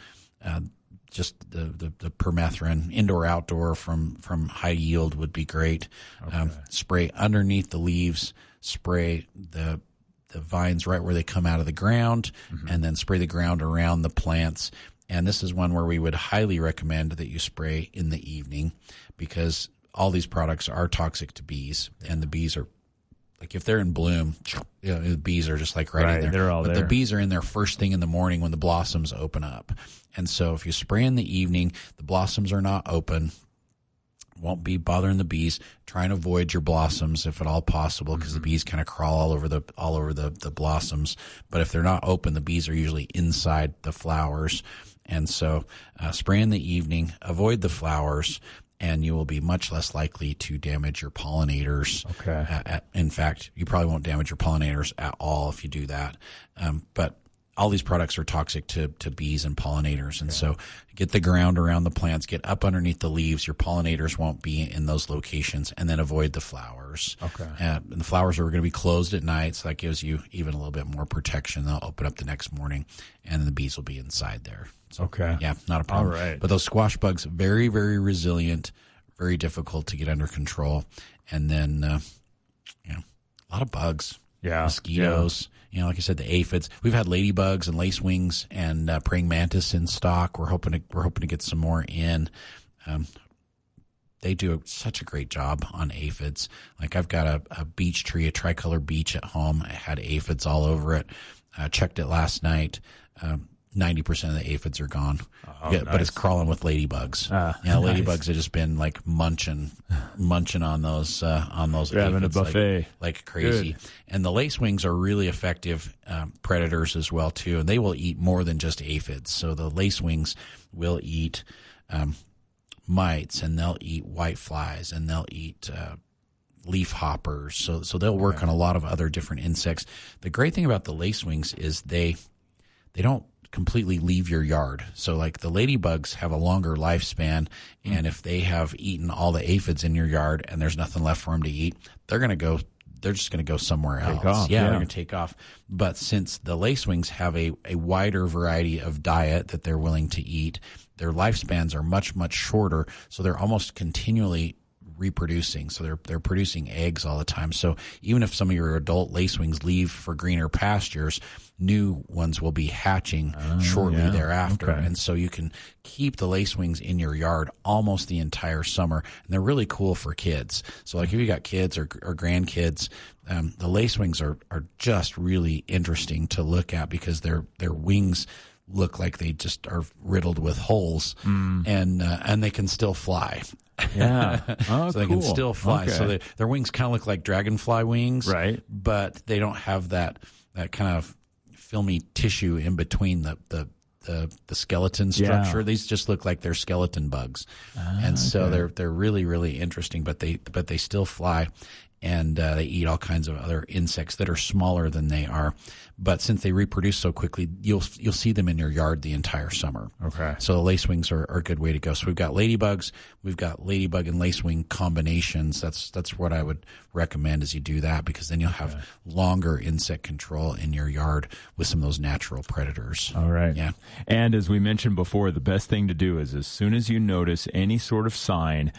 just the permethrin, indoor outdoor from High Yield would be great. Spray underneath the leaves, spray the vines right where they come out of the ground, and then spray the ground around the plants. And this is one where we would highly recommend that you spray in the evening because all these products are toxic to bees, and the bees are like, if they're in bloom, the bees are just like right in there. They're all there. The bees are in there first thing in the morning when the blossoms open up. And so if you spray in the evening, the blossoms are not open, won't be bothering the bees. Try and avoid your blossoms if at all possible, because the bees kind of crawl all over the blossoms. But if they're not open, the bees are usually inside the flowers. And so spray in the evening, avoid the flowers, and you will be much less likely to damage your pollinators. In fact, you probably won't damage your pollinators at all if you do that. But all these products are toxic to bees and pollinators. And so get the ground around the plants, get up underneath the leaves. Your pollinators won't be in those locations, and then avoid the flowers. Okay. And the flowers are going to be closed at night, so that gives you even a little bit more protection. They'll open up the next morning, and the bees will be inside there. So, okay. Yeah, not a problem. All right. But those squash bugs, very, very resilient, very difficult to get under control. And then, a lot of bugs. Yeah. Mosquitoes. Yeah. Like I said, the aphids. We've had ladybugs and lacewings and praying mantis in stock. We're hoping to get some more in. They do such a great job on aphids. Like I've got a beech tree, a tricolor beech at home. I had aphids all over it. I checked it last night. 90% of the aphids are gone, nice. But it's crawling with ladybugs. Ladybugs have just been like munching on those aphids. Having a buffet like crazy. Good. And the lacewings are really effective predators as well too, and they will eat more than just aphids. So the lacewings will eat mites, and they'll eat whiteflies, and they'll eat leaf hoppers. So they'll work on a lot of other different insects. The great thing about the lacewings is they don't completely leave your yard. So like the ladybugs have a longer lifespan, and if they have eaten all the aphids in your yard and there's nothing left for them to eat, they're just going to go somewhere else. They're going to take off. But since the lacewings have a wider variety of diet that they're willing to eat, their lifespans are much, much shorter. So they're almost continually reproducing. So they're producing eggs all the time. So even if some of your adult lacewings leave for greener pastures, new ones will be hatching shortly thereafter. Okay. And so you can keep the lacewings in your yard almost the entire summer. And they're really cool for kids. So like if you got kids or grandkids, the lacewings are just really interesting to look at because their wings look like they just are riddled with holes, and they can still fly. Yeah. So they can still fly. Okay. So their wings kind of look like dragonfly wings, right? But they don't have that kind of filmy tissue in between the skeleton structure. Yeah. These just look like they're skeleton bugs, and so they're really, really interesting. But they still fly. And they eat all kinds of other insects that are smaller than they are. But since they reproduce so quickly, you'll see them in your yard the entire summer. Okay. So the lacewings are a good way to go. So we've got ladybugs, we've got ladybug and lacewing combinations. That's what I would recommend is you do that, because then you'll have longer insect control in your yard with some of those natural predators. All right. Yeah. And as we mentioned before, the best thing to do is as soon as you notice any sort of sign,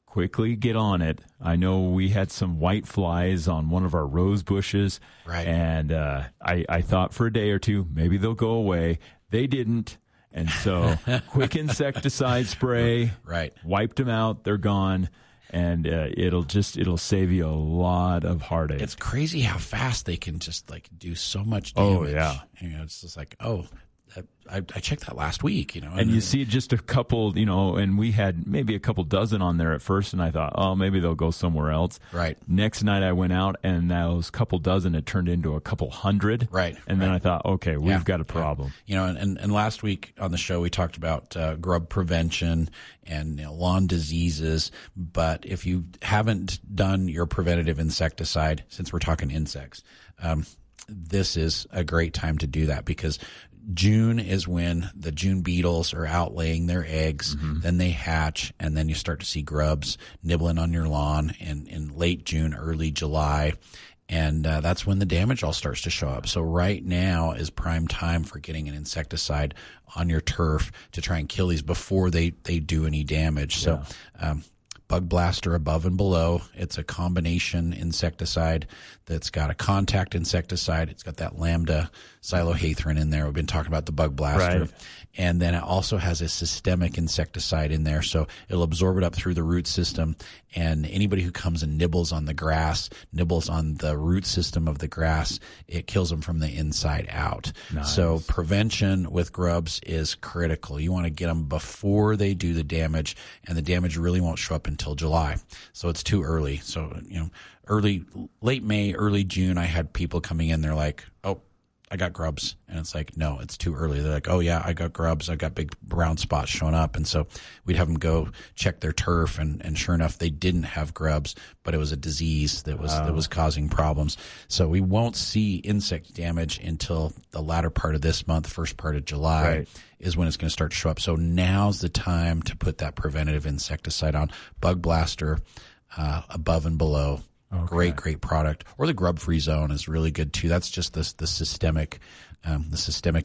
quickly get on it. I know we had some white flies on one of our rose bushes, right? And I thought for a day or two maybe they'll go away. They didn't, and so quick insecticide spray, right? Wiped them out. They're gone, and it'll save you a lot of heartache. It's crazy how fast they can just like do so much damage. Oh yeah, it's just like I checked that last week, and you see just a couple, and we had maybe a couple dozen on there at first, and I thought, oh, maybe they'll go somewhere else. Right. Next night I went out, and those couple dozen had turned into a couple hundred. Right. And then I thought, okay, we've got a problem. And last week on the show we talked about grub prevention and lawn diseases. But if you haven't done your preventative insecticide, since we're talking insects, this is a great time to do that, because June is when the June beetles are out laying their eggs. Mm-hmm. Then they hatch, and then you start to see grubs nibbling on your lawn in late June, early July. And that's when the damage all starts to show up. So right now is prime time for getting an insecticide on your turf to try and kill these before they do any damage. Yeah. So Bug Blaster Above and Below, it's a combination insecticide that's got a contact insecticide. It's got that lambda cylohethrin in there. We've been talking about the Bug Blaster. Right. And then it also has a systemic insecticide in there. So it'll absorb it up through the root system. And anybody who comes and nibbles on the grass, nibbles on the root system of the grass, it kills them from the inside out. Nice. So prevention with grubs is critical. You want to get them before they do the damage, and the damage really won't show up until July. So it's too early. So, late May, early June, I had people coming in. They're like, oh, I got grubs. And it's like, no, it's too early. They're like, oh, yeah, I got grubs. I got big brown spots showing up. And so we'd have them go check their turf. And sure enough, they didn't have grubs, but it was a disease that was causing problems. So we won't see insect damage until the latter part of this month, first part of July is when it's going to start to show up. So now's the time to put that preventative insecticide on. Bug Blaster, Above and Below. Okay. Great product. Or the Grub Free Zone is really good too. That's just the systemic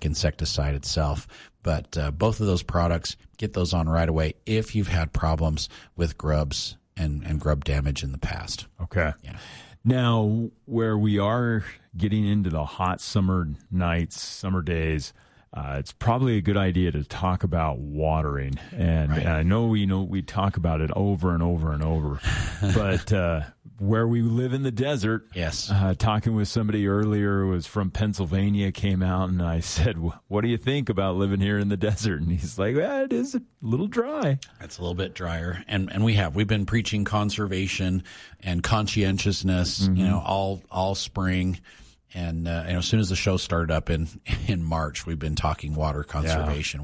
insecticide itself. But both of those products, get those on right away if you've had problems with grubs and grub damage in the past. Okay. Yeah. Now, where we are getting into the hot summer nights, summer days, it's probably a good idea to talk about watering. And I know we talk about it over and over and over, but where we live in the desert, yes. Talking with somebody earlier who was from Pennsylvania, came out, and I said, what do you think about living here in the desert? And he's like, well, it is a little dry. It's a little bit drier. And we've been preaching conservation and conscientiousness, all spring. And as soon as the show started up in March, we've been talking water conservation.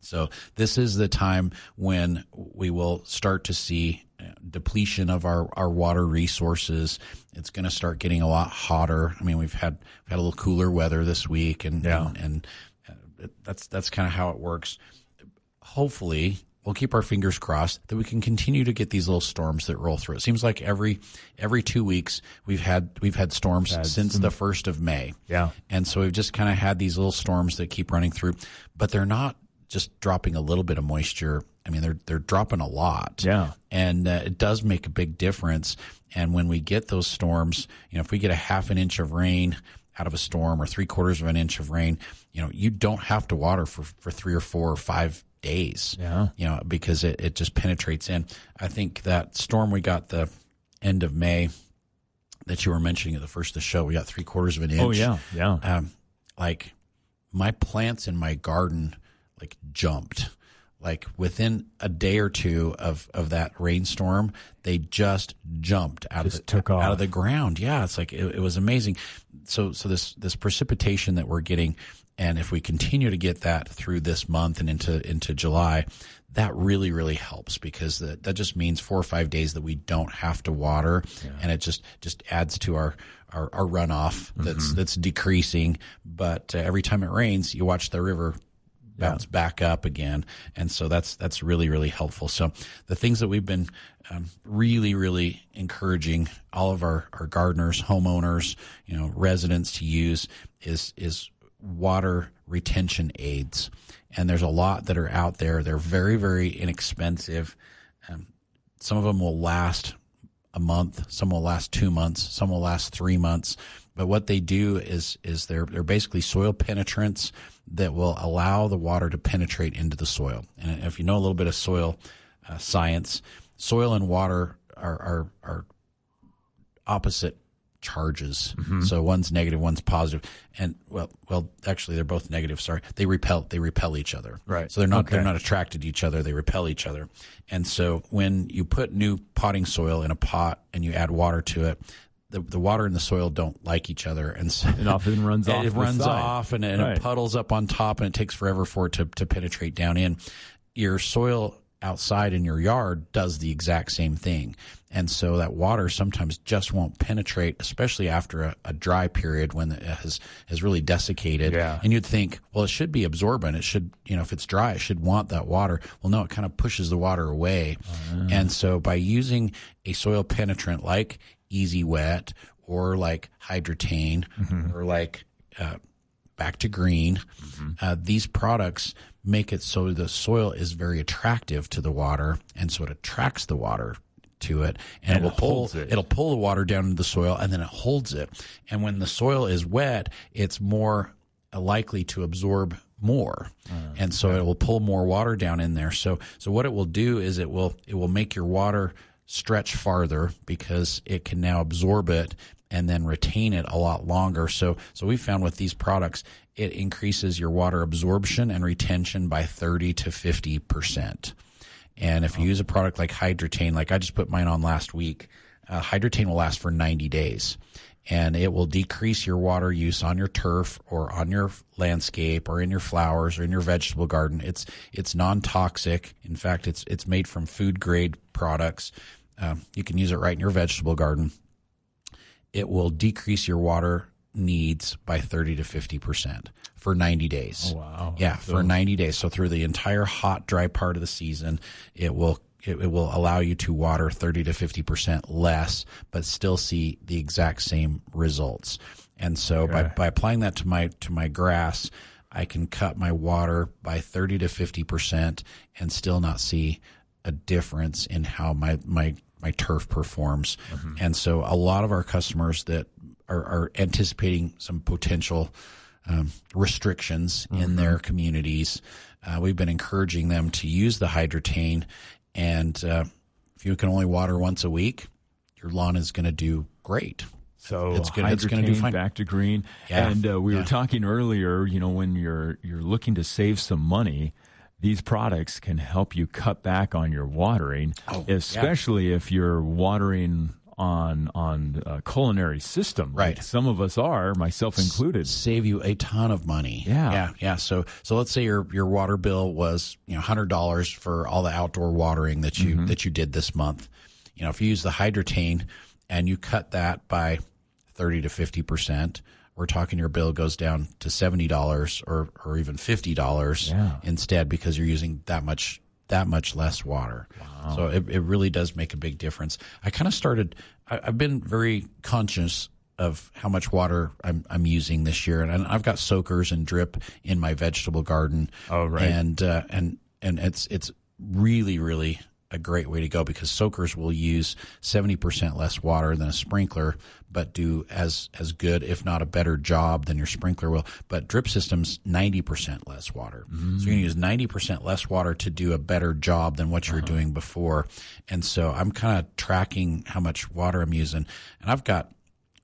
So this is the time when we will start to see depletion of our water resources. It's going to start getting a lot hotter. I mean, we've had a little cooler weather this week, and that's kind of how it works. Hopefully, we'll keep our fingers crossed that we can continue to get these little storms that roll through. It seems like every 2 weeks we've had storms since the 1st of May. Yeah. And so we've just kind of had these little storms that keep running through, but they're not just dropping a little bit of moisture. I mean, they're dropping a lot. Yeah. And it does make a big difference. And when we get those storms, if we get a half an inch of rain out of a storm or 3/4 of an inch of rain, you don't have to water for 3 or 4 or 5 days, because it just penetrates in. I think that storm we got the end of May that you were mentioning at the first of the show, we got 3/4 of an inch. Oh, yeah. Like my plants in my garden, jumped. Like within a day or two of that rainstorm, they just jumped out of the ground. Yeah, it's like it was amazing. So this precipitation that we're getting, and if we continue to get that through this month and into July, that really, really helps, because that just means 4 or 5 days that we don't have to water, and it just adds to our runoff that's decreasing. But every time it rains, you watch the river bounce back up again, and so that's really, really helpful. So the things that we've been really, really encouraging all of our gardeners, homeowners, residents to use is water retention aids. And there's a lot that are out there. They're very, very inexpensive. Some of them will last a month, some will last 2 months, some will last 3 months. But what they do is they're basically soil penetrants that will allow the water to penetrate into the soil. And if you know a little bit of soil science, soil and water are opposite charges. Mm-hmm. So one's negative, one's positive. And well, actually they're both negative. Sorry. They repel each other. Right. So they're not attracted to each other. They repel each other. And so when you put new potting soil in a pot and you add water to it, the water and the soil don't like each other, and so it often runs off. It runs off, and it puddles up on top, and it takes forever for it to penetrate down in. Your soil outside in your yard does the exact same thing, and so that water sometimes just won't penetrate, especially after a dry period when it has really desiccated. Yeah. And you'd think, well, it should be absorbent. It should, if it's dry, it should want that water. Well, no, it kind of pushes the water away, and so by using a soil penetrant like Easy Wet or like Hydratane or like Back to Green, these products make it so the soil is very attractive to the water, and so it attracts the water to it, and it'll pull the water down into the soil, and then it holds it. And when the soil is wet, it's more likely to absorb more, and so it will pull more water down in there. So what it will do is it will make your water stretch farther, because it can now absorb it and then retain it a lot longer. So we found with these products, it increases your water absorption and retention by 30 to 50%. And if you use a product like Hydratane, like I just put mine on last week, Hydratane will last for 90 days. and it will decrease your water use on your turf or on your landscape or in your flowers or in your vegetable garden. It's non-toxic. In fact, it's made from food grade products. You can use it right in your vegetable garden. It will decrease your water needs by 30 to 50% for 90 days. Oh, wow. Yeah, for 90 days. So through the entire hot, dry part of the season, it will allow you to water 30 to 50% less, but still see the exact same results. And so by applying that to my grass, I can cut my water by 30 to 50% and still not see a difference in how my turf performs. Mm-hmm. And so a lot of our customers that are anticipating some potential restrictions in their communities, we've been encouraging them to use the Hydretain. And if you can only water once a week, your lawn is going to do great. So it's going to do fine. Back to green. Yeah. And we were talking earlier, when you're looking to save some money, these products can help you cut back on your watering, especially if you're watering on a culinary system. Right. Like some of us are, myself included. Save you a ton of money. Yeah. So let's say your water bill was $100 for all the outdoor watering that you did this month. If you use the Hydretain and you cut that by 30 to 50%, we're talking your bill goes down to $70 or even $50 instead, because you're using that much less water. Wow. So it really does make a big difference. I've been very conscious of how much water I'm using this year, and I've got soakers and drip in my vegetable garden. Oh, right. And it's really, really a great way to go, because soakers will use 70% less water than a sprinkler, but do as good, if not a better job than your sprinkler will. But drip systems, 90% less water. Mm-hmm. So you're going to use 90% less water to do a better job than what you were doing before. And so I'm kind of tracking how much water I'm using. And I've got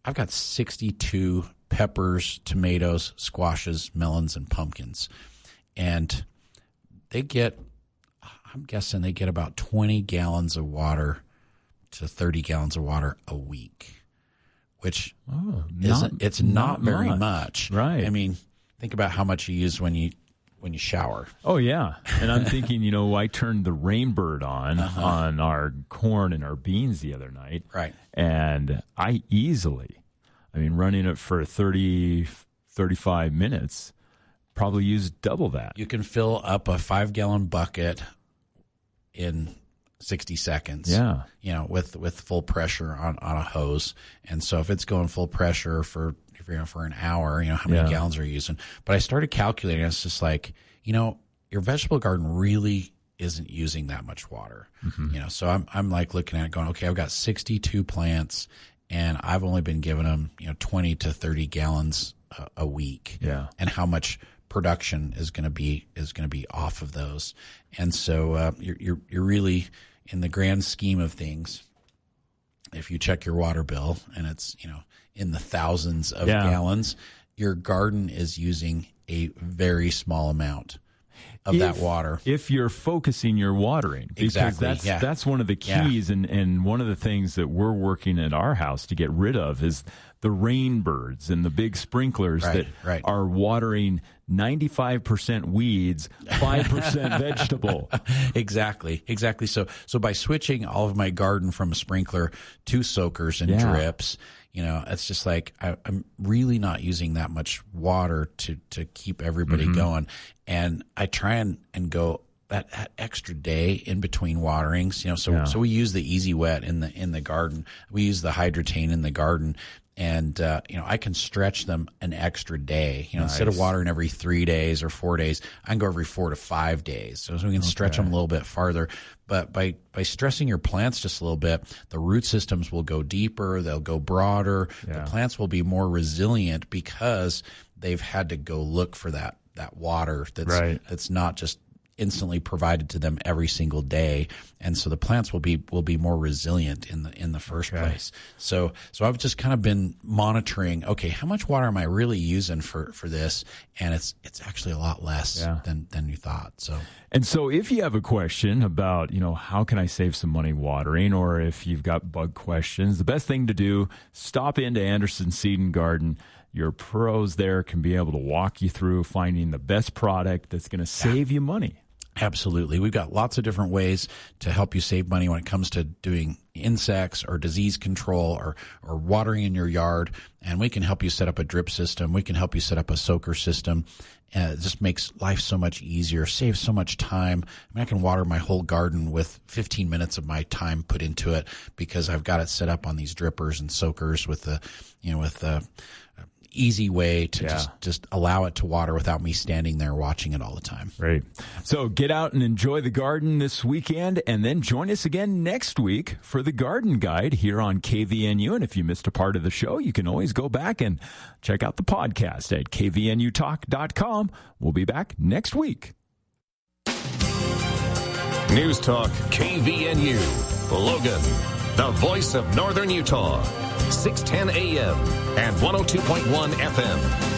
62 peppers, tomatoes, squashes, melons, and pumpkins. And I'm guessing they get about 20 gallons of water to 30 gallons of water a week, which it's not very much. Right. I mean, think about how much you use when you shower. Oh, yeah. And I'm thinking, I turned the Rainbird on our corn and our beans the other night. Right. And I running it for 30, 35 minutes, probably used double that. You can fill up a 5-gallon bucket in 60 seconds. Yeah. With full pressure on a hose. And so if it's going full pressure for an hour, how many gallons are you using? But I started calculating. It's just like, your vegetable garden really isn't using that much water. Mm-hmm. So I'm like looking at it going, okay, I've got 62 plants and I've only been giving them, 20 to 30 gallons a week. Yeah. And how much production is going to be off of those. And so you're really, in the grand scheme of things, if you check your water bill and it's in the thousands of gallons, your garden is using a very small amount of that water. If you're focusing your watering. Because that's one of the keys, and one of the things that we're working at our house to get rid of is the Rainbirds and the big sprinklers that are watering 95% weeds, 5% vegetable. Exactly. So by switching all of my garden from a sprinkler to soakers and drips, it's just like I'm really not using that much water to keep everybody going. And I try and go that extra day in between waterings. So we use the Easy Wet in the garden. We use the Hydretain in the garden. And, I can stretch them an extra day. Instead of watering every 3 days or 4 days, I can go every 4 to 5 days. So we can stretch them a little bit farther. But by stressing your plants just a little bit, the root systems will go deeper. They'll go broader. Yeah. The plants will be more resilient because they've had to go look for that water that's not just instantly provided to them every single day, and so the plants will be more resilient in the first place. So I've just kind of been monitoring. Okay, how much water am I really using for this? And it's actually a lot less than you thought. So if you have a question about how can I save some money watering, or if you've got bug questions, the best thing to do, stop into Anderson Seed and Garden. Your pros there can be able to walk you through finding the best product that's going to save you money. Absolutely. We've got lots of different ways to help you save money when it comes to doing insects or disease control or watering in your yard. And we can help you set up a drip system. We can help you set up a soaker system. It just makes life so much easier, saves so much time. I can water my whole garden with 15 minutes of my time put into it because I've got it set up on these drippers and soakers with the easy way to just allow it to water without me standing there watching it all the time. Right. So get out and enjoy the garden this weekend, and then join us again next week for the Garden Guide here on KVNU. And if you missed a part of the show, you can always go back and check out the podcast at kvnutalk.com. We'll be back next week. News Talk KVNU, Logan, the voice of Northern Utah. 610 AM and 102.1 FM.